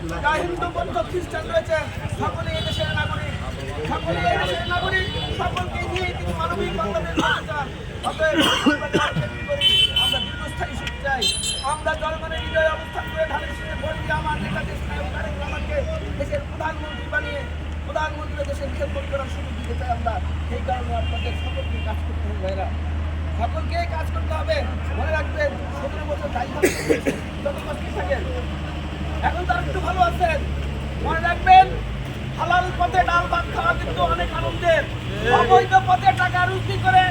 যা হিন্দু বৌদ্ধ খ্রিস্টান রয়েছেন সকলেই এদেশের নাগরিক, সকলেই এদেশের নাগরিক, সকলকে নিয়ে তিনি মানবিক বাংলাদেশ গড়তে চান। অতএব আমরা দীর্ঘস্থায়ী সুখ চাই। আমরা জনগণের হৃদয়ে অবস্থান করে ধানের শীষে ভোট দিয়ে আমার নেতা দেশ নায়ক তারেক রহমানকে দেশের প্রধানমন্ত্রী বানিয়ে প্রধানমন্ত্রী দেশের খেদমত করার সুযোগ দিতে চাই আমরা। সেই কারণে আপনাদের সকলকে কাজ করতে হবে ভাইরা, সকলকে কাজ করতে হবে। মনে রাখবেন 17 বছর দায়িত্ব যত কষ্ট থাকেন এখন তার একটু ভালো আছেন। মনে রাখবেন হালাল পথে ডাল ভাত খাওয়া কিন্তু অনেক আনন্দের। অবৈধ পথে টাকা রুজি করে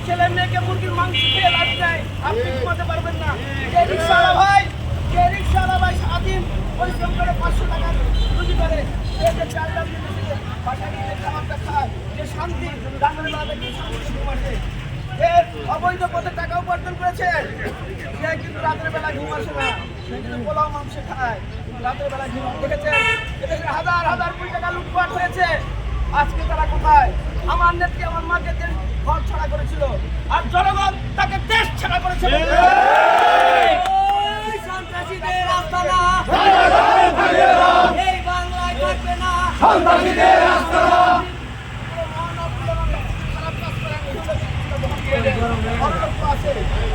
ছেলে মেয়েকে মুরগির মাংস খেয়ে লাভ নেয়, আপনি ঘুমাতে পারবেন না। যে রিক্সাওয়ালা ভাই সারাদিন পরিশ্রম করে 500 টাকা রুজি করে যে চাল ডাল কিনে বাসায় গিয়ে খাবারটা খায়, যে শান্তি রাতের বেলা থেকে শান্তি ঘুমাচ্ছে, যে অবৈধ পথে টাকা উপার্জন করেছে সে কিন্তু রাতের বেলা ঘুম আসে না, সে কিন্তু পোলাও মাংস খায়, কিন্তু রাতের বেলা ঘুম দেখেছেন। এদেশে হাজার হাজার কোটি টাকা লুটপাট হয়েছে। আজকে তারা কোথায়? আমার নেত্রী আমার মাকে দেশ ঘর ছাড়া করেছিল, আর জনগণ তাকে দেশ ছাড়া করেছে। সন্ত্রাসীদের আস্তানা এই বাংলায় থাকবে না, সন্ত্রাসীদের আস্তানা। খারাপ কাজ করে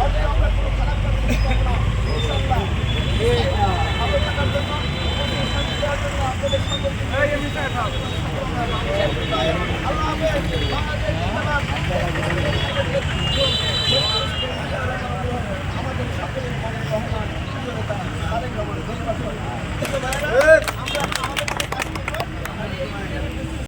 আছে, আমরা কোনো খারাপ কাজ করবো না ইনশাআল্লাহ। ভালো থাকার জন্য আপনাদের সকলকে আল্লাহ হাফেজ। আমাদের সকলের মনের রহমান তারেক রহমান ধন্যবাদ।